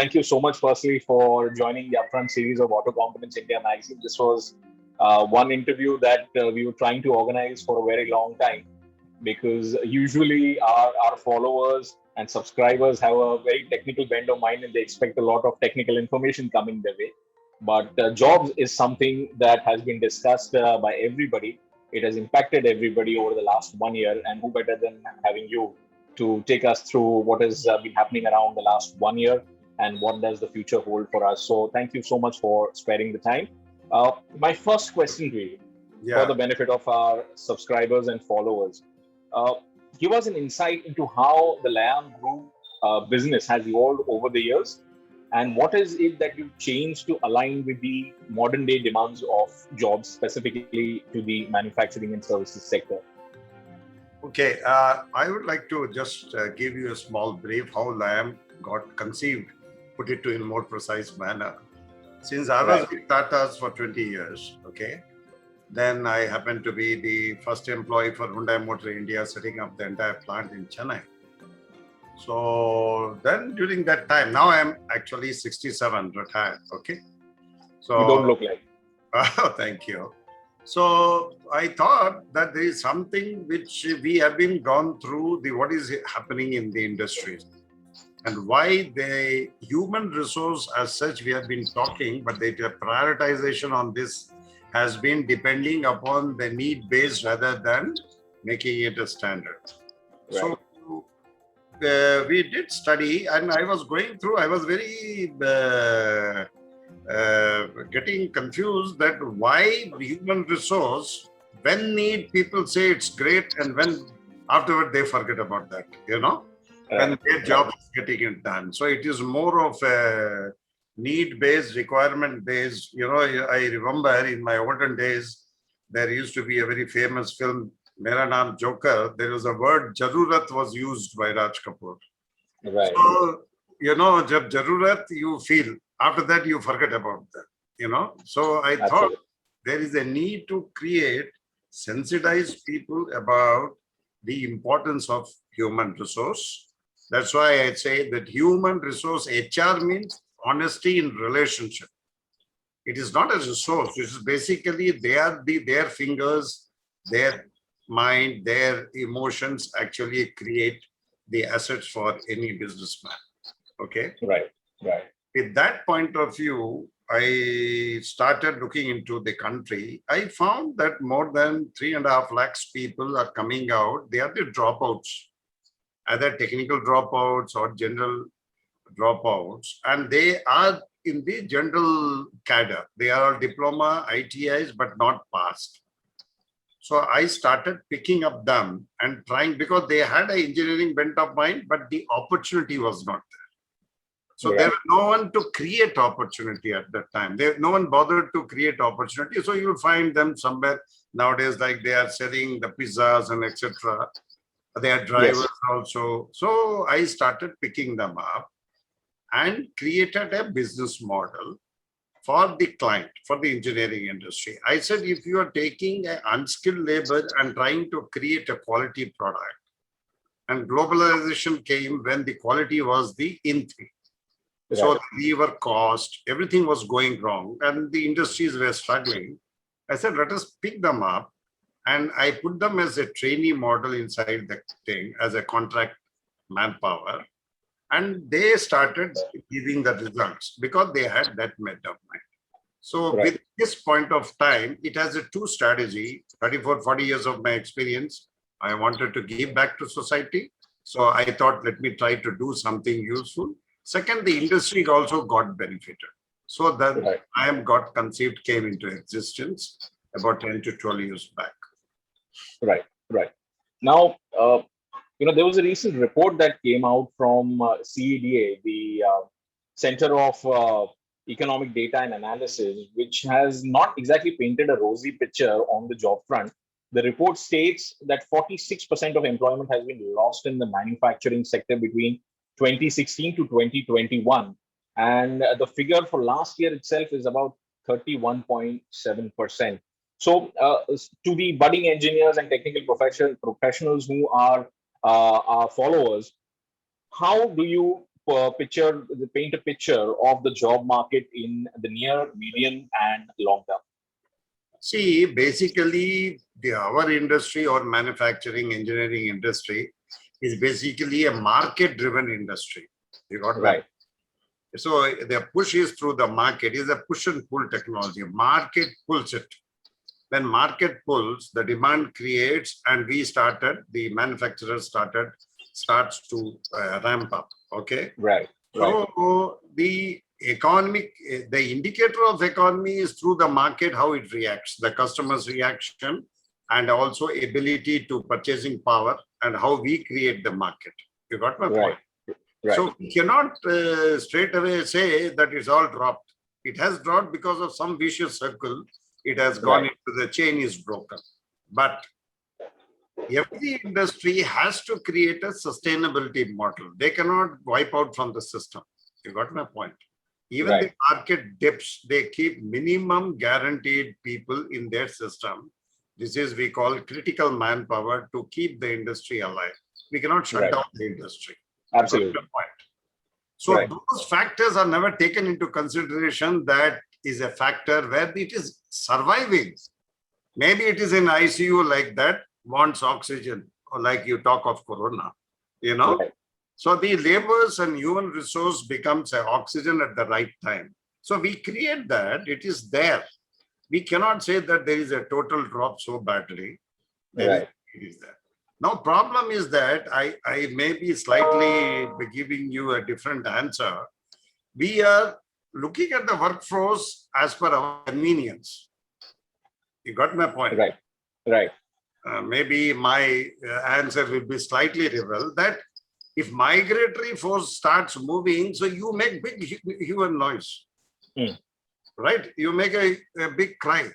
thank you so much, firstly, for joining the Upfront series of Auto Components India magazine. This was one interview that we were trying to organize for a very long time because usually our followers and subscribers have a very technical bent of mind and they expect a lot of technical information coming their way. But jobs is something that has been discussed by everybody. It has impacted everybody over the last 1 year, and who better than having you to take us through what has been happening around the last 1 year and what does the future hold for us. So thank you so much for sparing the time. My first question to you, for Yeah. the benefit of our subscribers and followers, uh, give us an insight into how the Layam Group business has evolved over the years, and what is it that you've changed to align with the modern day demands of jobs, specifically to the manufacturing and services sector. Okay. I would like to just give you a small brief how Layam got conceived, put it to in a more precise manner. Since I was Right. with Tata's for 20 years, okay, then I happened to be the first employee for Hyundai Motor India, setting up the entire plant in Chennai. So then during that time, now I'm actually 67, retired, okay. You don't So look like. thank you. So I thought that there is something which we have been gone through the what is happening in the industries and why the human resource as such we have been talking, but the prioritization on this has been depending upon the need based rather than making it a standard. Right. So we did study, and I was going through. I was very getting confused that why human resource when need people say it's great and when afterward they forget about that, when their job Right. is getting it done. So it is more of a need based, requirement based. I remember in my olden days there used to be a very famous film, Mera Naam Joker. There was a word Jarurat was used by Raj Kapoor. Right. So, jab Jarurat you feel, after that you forget about that. So I thought Absolutely. there is a need to create, sensitize people about the importance of human resource. That's why I say that human resource HR means honesty in relationship. It is not a resource. It is basically their fingers, their mind, their emotions actually create the assets for any businessman. Okay. Right. Right. With that point of view, I started looking into the country. I found that more than 3.5 lakhs people are coming out. They are the dropouts, either technical dropouts or general dropouts, and they are in the general cadre. They are all diploma, ITIs, but not passed. So I started picking up them and trying because they had an engineering bent of mind, but the opportunity was not there. So there Right. was no one to create opportunity at that time. No one bothered to create opportunity. So you will find them somewhere nowadays, like they are selling the pizzas and etc. They are drivers Yes. also. So I started picking them up and created a business model for the client, for the engineering industry. I said, if you are taking an unskilled labor and trying to create a quality product, and globalization came when the quality was the in thing. So Right. we were cost, everything was going wrong, and the industries were struggling. I said, let us pick them up. And I put them as a trainee model inside the thing as a contract manpower. And they started giving the results because they had that made of mind. So with Right. this point of time, it has a two strategy, 34, 40 years of my experience. I wanted to give back to society. So I thought, let me try to do something useful. Second, the industry also got benefited. So then Right. I am got conceived, came into existence about 10 to 12 years back. Right. Right. Now, there was a recent report that came out from CEDA, the Center of Economic Data and Analysis, which has not exactly painted a rosy picture on the job front. The report states that 46% of employment has been lost in the manufacturing sector between 2016 to 2021. And the figure for last year itself is about 31.7%. So, to the budding engineers and technical professionals who are our followers, how do you paint a picture of the job market in the near, medium, and long term? See, basically, our industry or manufacturing engineering industry is basically a market-driven industry. You got that? Right. So the push is through the market. Is a push and pull technology. Market pulls it. When market pulls, the demand creates, and the manufacturer starts to ramp up. Okay. Right. Right. So the indicator of economy is through the market, how it reacts, the customer's reaction, and also ability to purchasing power, and how we create the market. You got my Right. point? Right. So we cannot straight away say that it's all dropped. It has dropped because of some vicious circle. It has gone Right. into the chain is broken. But every industry has to create a sustainability model. They cannot wipe out from the system. You got my point? Even Right. the market dips, they keep minimum guaranteed people in their system. This is we call critical manpower to keep the industry alive. We cannot shut Right. down the industry. Absolutely. So Right. those factors are never taken into consideration. That is a factor where it is surviving. Maybe it is in ICU like that, wants oxygen, or like you talk of corona, you know. Right. So the labors and human resource becomes an oxygen at the right time. So we create that, it is there. We cannot say that there is a total drop so badly. Right. It is there. Now, problem is that I may be slightly giving you a different answer. We are looking at the workforce as per our convenience. You got my point? Right. Right. Maybe my answer will be slightly rebel that if migratory force starts moving, so you make big human noise, right? You make a big cry.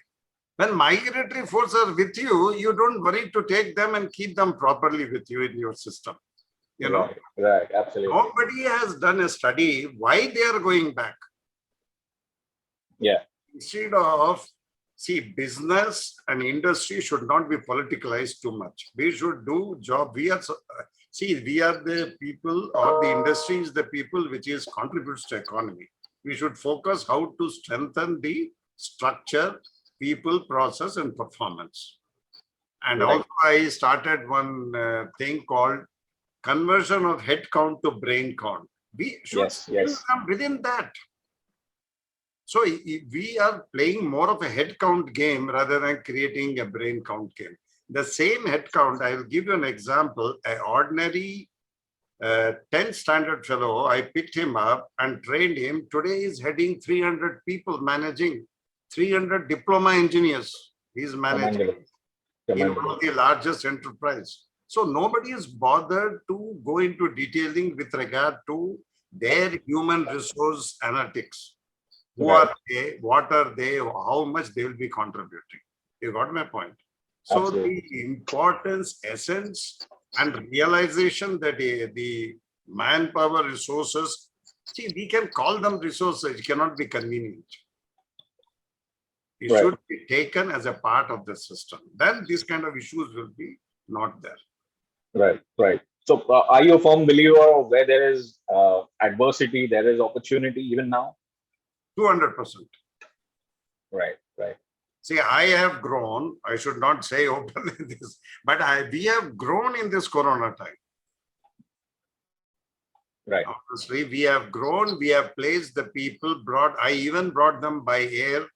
When migratory force are with you, you don't worry to take them and keep them properly with you in your system. You know, Right. Absolutely. nobody has done a study why they are going back. Yeah. Instead of, see, business and industry should not be politicalized too much. We should do job. We are the people, or the industry is the people which is contributes to economy. We should focus how to strengthen the structure, people, process, and performance. And Right. also I started one thing called conversion of head count to brain count. We should come within that. So we are playing more of a head count game rather than creating a brain count game. The same head count, I will give you an example. An ordinary 10th standard fellow, I picked him up and trained him. Today he's heading 300 people, managing 300 diploma engineers. He's managing in one of the largest enterprise. So nobody is bothered to go into detailing with regard to their human resource analytics. Who are they? What are they? How much they will be contributing? You got my point. So Absolutely. the importance, essence, and realization that the manpower resources, see, we can call them resources, it cannot be convenient. It should be taken as a part of the system. Then these kind of issues will be not there. Right. So are you a firm believer where there is adversity, there is opportunity even now? 200%. Right. See, I have grown, I should not say openly this, but we have grown in this corona time. Right. Obviously, we have grown, we have placed the people, I even brought them by air,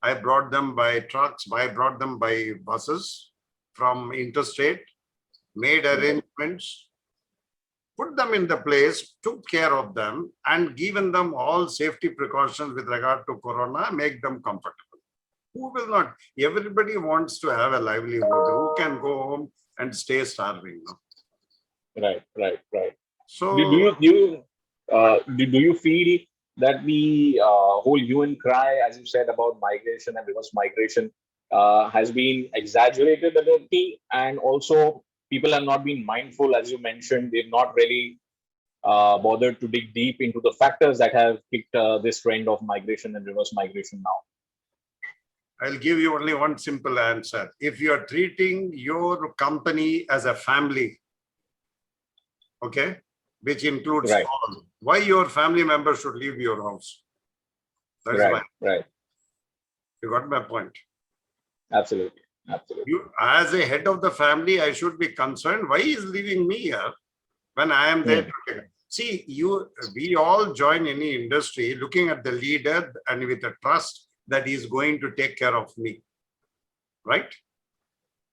I brought them by trucks, I brought them by buses from interstate, made arrangements, put them in the place, took care of them, and given them all safety precautions with regard to corona, make them comfortable. Who will not? Everybody wants to have a livelihood. Who can go home and stay starving? No? Right. So, do you feel that the whole hue and cry, as you said, about migration and reverse migration has been exaggerated a bit, and also people have not been mindful, as you mentioned, they've not really bothered to dig deep into the factors that have kicked this trend of migration and reverse migration now? I'll give you only one simple answer. If you are treating your company as a family, okay, which includes Right. all. Why your family members should leave your house? That's Right. why. Right. You got my point. Absolutely. Absolutely. You, as a head of the family, I should be concerned. Why is leaving me here when I am there to take? See, we all join any industry looking at the leader and with a trust that he is going to take care of me. Right?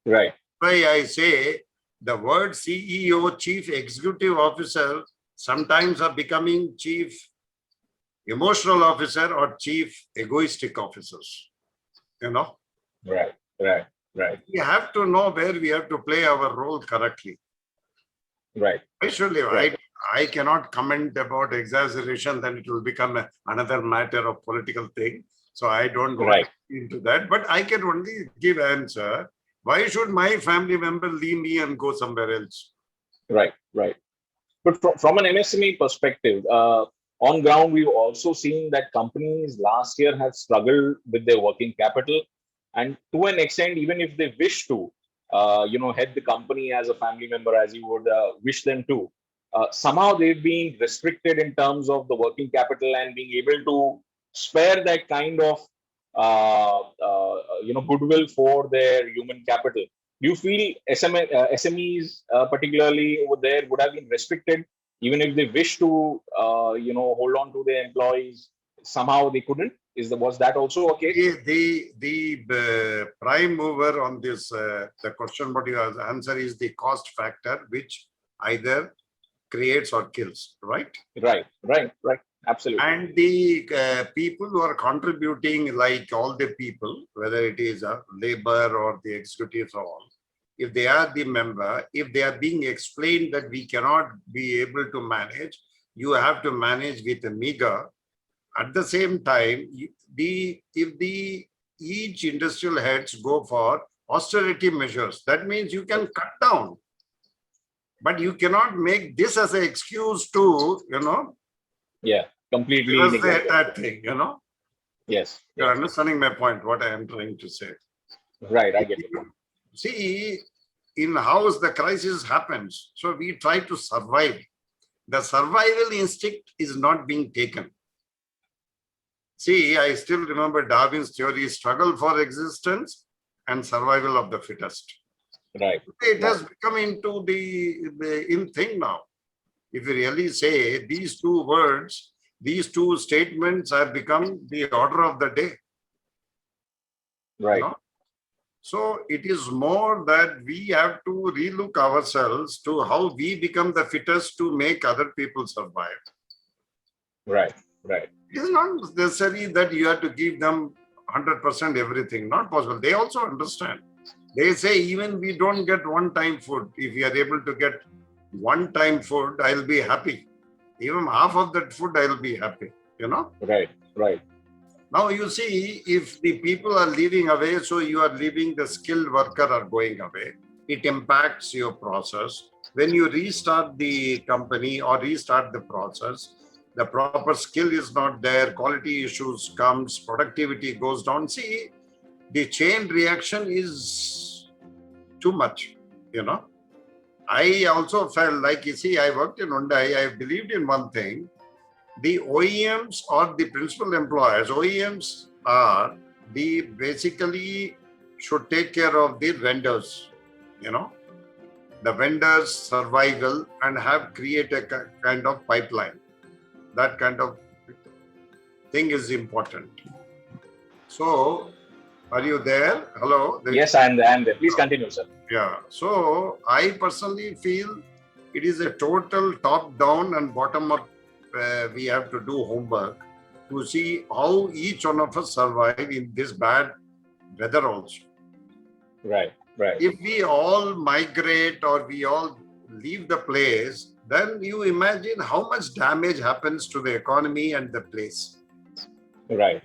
Right. Why I say the word CEO, Chief Executive Officer, sometimes are becoming Chief Emotional Officer or Chief Egoistic Officers. You know? Right. Right. Right. We have to know where we have to play our role correctly. Right. Actually, Right. I cannot comment about exaggeration, then it will become another matter of political thing. So I don't go into that, but I can only give answer. Why should my family member leave me and go somewhere else? Right. Right. But from an MSME perspective, on ground, we've also seen that companies last year have struggled with their working capital, and to an extent, even if they wish to, head the company as a family member, as you would wish them to, somehow they've been restricted in terms of the working capital and being able to spare that kind of, goodwill for their human capital. Do you feel SMEs, particularly over there, would have been restricted even if they wish to, hold on to their employees? Somehow they couldn't. Was that also a case? The prime mover on this, the question what you answer is the cost factor, which either creates or kills, right? Right. Absolutely. And the people who are contributing, like all the people, whether it is a labor or the executives or all, if they are the member, if they are being explained that we cannot be able to manage, you have to manage with a meager. At the same time, if each industrial heads go for austerity measures, that means you can cut down. But you cannot make this as an excuse to, Yeah, completely. That thing, Yes. You're understanding my point, what I am trying to say. Right, I get it. See, in-house, the crisis happens. So we try to survive. The survival instinct is not being taken. See, I still remember Darwin's theory, struggle for existence and survival of the fittest. Right. It has become into the in thing now. If you really say these two words, these two statements have become the order of the day. Right. So it is more that we have to relook ourselves to how we become the fittest to make other people survive. Right. It is not necessary that you have to give them 100% everything. Not possible. They also understand. They say even we don't get one-time food. If we are able to get one-time food, I'll be happy. Even half of that food, I'll be happy. Right. Now you see, if the people are leaving away, so you are leaving, the skilled worker are going away. It impacts your process. When you restart the company or restart the process, the proper skill is not there, quality issues comes, productivity goes down. See, the chain reaction is too much, I also felt like, I worked in Hyundai, I believed in one thing. The OEMs or the principal employers, OEMs are basically should take care of the vendors, the vendors' survival and have created a kind of pipeline. That kind of thing is important. So, are you there? Hello? Yes, I am there. Please continue, sir. Yeah. So, I personally feel it is a total top-down and bottom-up. We have to do homework to see how each one of us survive in this bad weather also. Right. If we all migrate or we all leave the place, then you imagine how much damage happens to the economy and the place. Right.